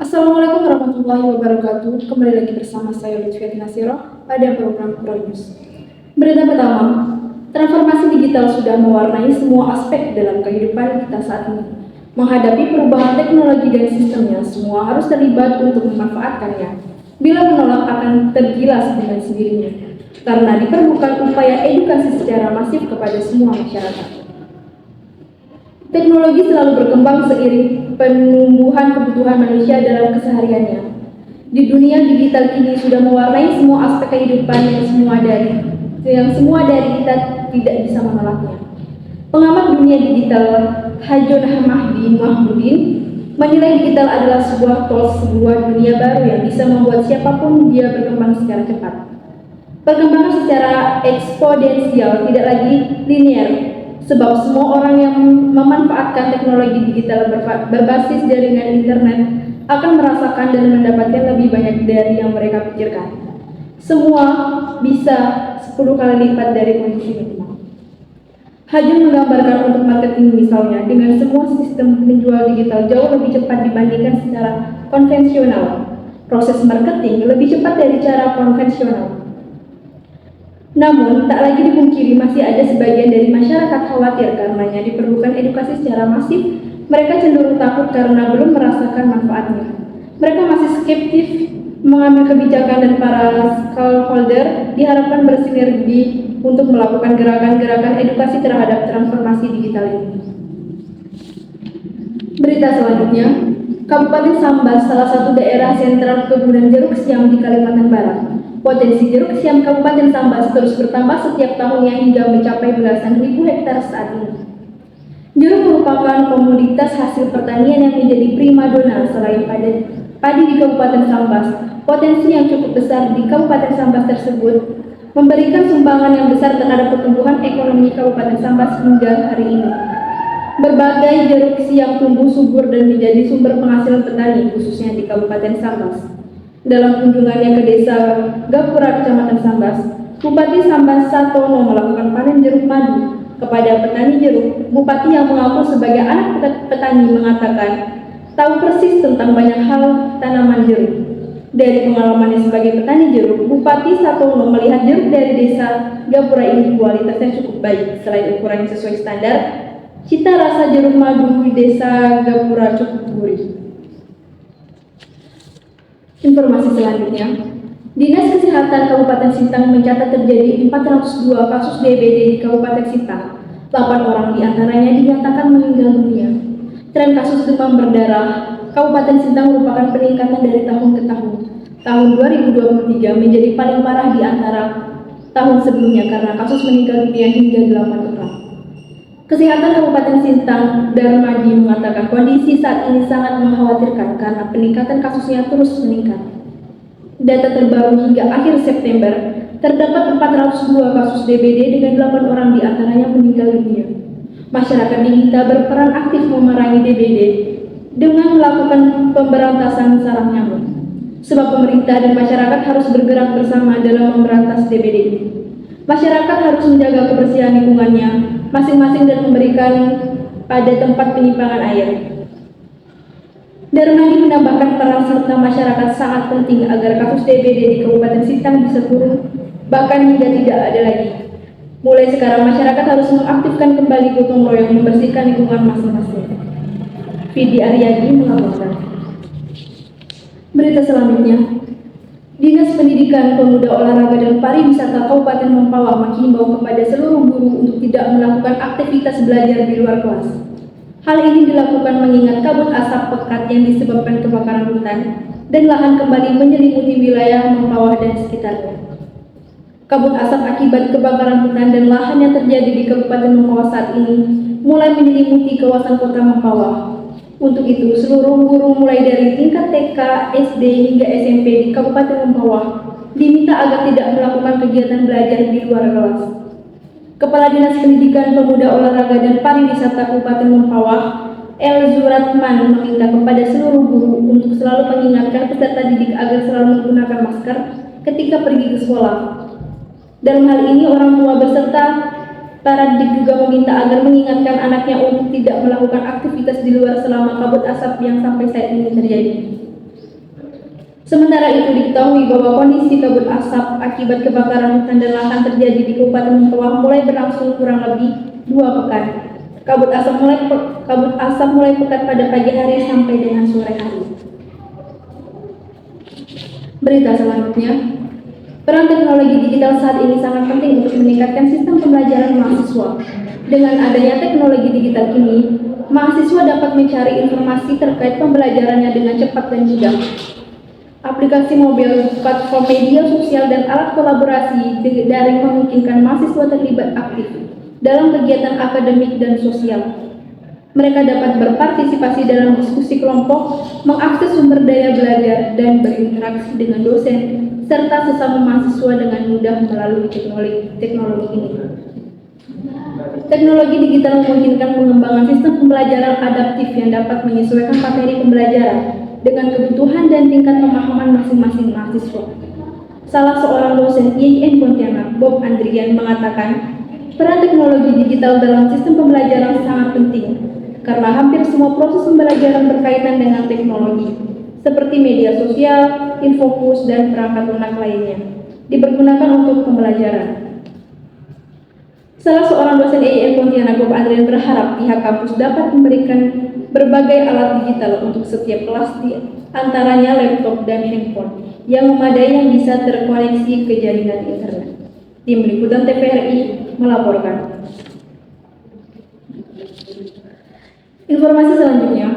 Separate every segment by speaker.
Speaker 1: Assalamualaikum warahmatullahi wabarakatuh. Kembali lagi bersama saya Lutfiati Nasiro pada program ProNews. Berita pertama, transformasi digital sudah mewarnai semua aspek dalam kehidupan kita saat ini. Menghadapi perubahan teknologi dan sistemnya, semua harus terlibat untuk memanfaatkannya. Bila menolak akan tergilas dengan sendirinya, karena diperlukan upaya edukasi secara masif kepada semua masyarakat. Teknologi selalu berkembang seiring penumbuhan kebutuhan manusia dalam kesehariannya. Di dunia digital kini sudah mewarnai semua aspek kehidupan yang semua dari kita tidak bisa menolaknya. Pengamat dunia digital Hajon Mahdi Mahmudin menilai digital adalah sebuah dunia baru yang bisa membuat siapapun dia berkembang secara cepat. Perkembangan secara eksponensial, tidak lagi linear, sebab semua orang yang memanfaatkan teknologi digital berbasis jaringan internet akan merasakan dan mendapatkan lebih banyak dari yang mereka pikirkan. Semua bisa 10 kali lipat dari kondisi minimal. Hajun menggambarkan untuk marketing misalnya, dengan semua sistem penjual digital jauh lebih cepat dibandingkan secara konvensional. Proses marketing lebih cepat dari cara konvensional. Namun, tak lagi dipungkiri masih ada sebagian dari masyarakat khawatir karenanya diperlukan edukasi secara masif. Mereka cenderung takut karena belum merasakan manfaatnya. Mereka masih skeptis mengambil kebijakan dan para stakeholder diharapkan bersinergi untuk melakukan gerakan-gerakan edukasi terhadap transformasi digital ini. Berita selanjutnya, Kabupaten Sambas, salah satu daerah sentral kebunan jeruk siam di Kalimantan Barat. Potensi jeruk siam Kabupaten Sambas terus bertambah setiap tahunnya hingga mencapai belasan ribu hektar saat ini. Jeruk merupakan komoditas hasil pertanian yang menjadi primadona selain padi di Kabupaten Sambas. Potensi yang cukup besar di Kabupaten Sambas tersebut memberikan sumbangan yang besar terhadap pertumbuhan ekonomi Kabupaten Sambas hingga hari ini. Berbagai jeruk siam tumbuh subur dan menjadi sumber penghasilan petani, khususnya di Kabupaten Sambas. Dalam kunjungannya ke desa Gapura, Kecamatan Sambas, Bupati Sambas Satono melakukan panen jeruk madu kepada petani jeruk. Bupati yang mengaku sebagai anak petani mengatakan tahu persis tentang banyak hal tanaman jeruk. Dari pengalamannya sebagai petani jeruk, Bupati Satono melihat jeruk dari desa Gapura ini kualitasnya cukup baik. Selain ukurannya sesuai standar, cita rasa jeruk madu di desa Gapura cukup gurih. Informasi selanjutnya, Dinas Kesehatan Kabupaten Sintang mencatat terjadi 402 kasus DBD di Kabupaten Sintang. 8 orang diantaranya dinyatakan meninggal dunia. Tren kasus demam berdarah Kabupaten Sintang merupakan peningkatan dari tahun ke tahun. Tahun 2023 menjadi paling parah di antara tahun sebelumnya karena kasus meninggal dunia hingga 8 orang. Kesehatan Kabupaten Sintang Darmadi mengatakan kondisi saat ini sangat mengkhawatirkan karena peningkatan kasusnya terus meningkat. Data terbaru hingga akhir September, terdapat 402 kasus DBD dengan 8 orang diantaranya meninggal dunia. Masyarakat diminta berperan aktif memerangi DBD dengan melakukan pemberantasan sarang nyamuk. Sebab pemerintah dan masyarakat harus bergerak bersama dalam memberantas DBD ini. Masyarakat harus menjaga kebersihan lingkungannya masing-masing dan memberikan pada tempat penyimpangan air. Darmadi menambahkan peran serta masyarakat sangat penting agar kasus DBD di Kabupaten Sintang bisa turun, bahkan hingga tidak ada lagi. Mulai sekarang masyarakat harus mengaktifkan kembali gotong royong membersihkan lingkungan masing-masing. Vidi Aryadi melaporkan. Berita selanjutnya, Dinas Pendidikan, Pemuda, Olahraga dan Pariwisata Kabupaten Mempawah menghimbau kepada seluruh guru untuk tidak melakukan aktivitas belajar di luar kelas. Hal ini dilakukan mengingat kabut asap pekat yang disebabkan kebakaran hutan dan lahan kembali menyelimuti wilayah Mempawah dan sekitarnya. Kabut asap akibat kebakaran hutan dan lahan yang terjadi di Kabupaten Mempawah saat ini mulai menyelimuti kawasan kota Mempawah. Untuk itu, seluruh guru mulai dari tingkat TK, SD hingga SMP di Kabupaten Mempawah diminta agar tidak melakukan kegiatan belajar di luar kelas. Kepala Dinas Pendidikan, Pemuda, Olahraga dan Pariwisata Kabupaten Mempawah, El Zuratman, meminta kepada seluruh guru untuk selalu mengingatkan peserta didik agar selalu menggunakan masker ketika pergi ke sekolah. Dalam hal ini, orang tua beserta para didik juga meminta agar mengingatkan anaknya untuk tidak melakukan aktivitas di luar selama kabut asap yang sampai saat ini terjadi. Sementara itu diketahui bahwa kondisi kabut asap akibat kebakaran hutan dan lahan terjadi di Kabupaten Mentawai mulai berlangsung kurang lebih 2 pekan. Kabut asap mulai pekat pada pagi hari sampai dengan sore hari. Berita selanjutnya, peran teknologi digital saat ini sangat penting untuk meningkatkan sistem pembelajaran mahasiswa. Dengan adanya teknologi digital ini, mahasiswa dapat mencari informasi terkait pembelajarannya dengan cepat dan mudah. Aplikasi mobil, platform media sosial, dan alat kolaborasi daring memungkinkan mahasiswa terlibat aktif dalam kegiatan akademik dan sosial. Mereka dapat berpartisipasi dalam diskusi kelompok, mengakses sumber daya belajar, dan berinteraksi dengan dosen, serta sesama mahasiswa dengan mudah melalui teknologi ini. Teknologi digital memungkinkan pengembangan sistem pembelajaran adaptif yang dapat menyesuaikan materi pembelajaran dengan kebutuhan dan tingkat pemahaman masing-masing mahasiswa. Salah seorang dosen IAIN Pontianak, Bob Andrian, mengatakan, peran teknologi digital dalam sistem pembelajaran sangat penting, karena hampir semua proses pembelajaran berkaitan dengan teknologi, seperti media sosial, infocus, dan perangkat lunak lainnya, dipergunakan untuk pembelajaran. Salah seorang dosen IAIN Pontianak, Bob Andrian, berharap pihak kampus dapat memberikan berbagai alat digital untuk setiap kelas, di antaranya laptop dan handphone yang memadai yang bisa terkoneksi ke jaringan internet. Tim Liputan TVRI melaporkan. Informasi selanjutnya,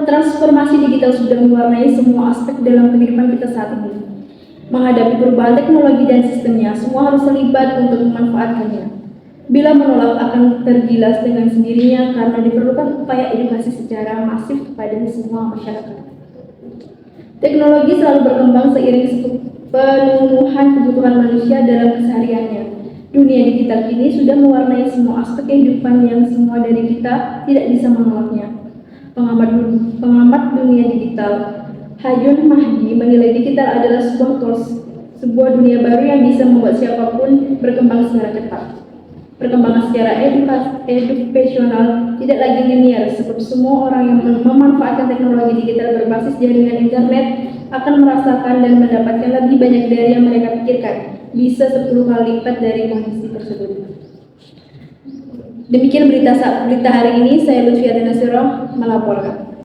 Speaker 1: transformasi digital sudah mewarnai semua aspek dalam kehidupan kita saat ini. Menghadapi perubahan teknologi dan sistemnya, semua harus terlibat untuk memanfaatkannya. Bila menolak akan tergilas dengan sendirinya karena diperlukan upaya edukasi secara masif kepada semua masyarakat. Teknologi selalu berkembang seiring pemenuhan kebutuhan manusia dalam kesehariannya. Dunia digital kini sudah mewarnai semua aspek kehidupan yang semua dari kita tidak bisa menolaknya. Pengamat dunia digital, Hayun Mahdi, menilai digital adalah sebuah dunia baru yang bisa membuat siapapun berkembang secara cepat. Perkembangan secara edukasional tidak lagi linear, sebab semua orang yang memanfaatkan teknologi digital berbasis jaringan internet akan merasakan dan mendapatkan lebih banyak dari yang mereka pikirkan, bisa 10 kali lipat dari kondisi tersebut. Demikian berita hari ini, saya Lutfiatina Sirah melaporkan.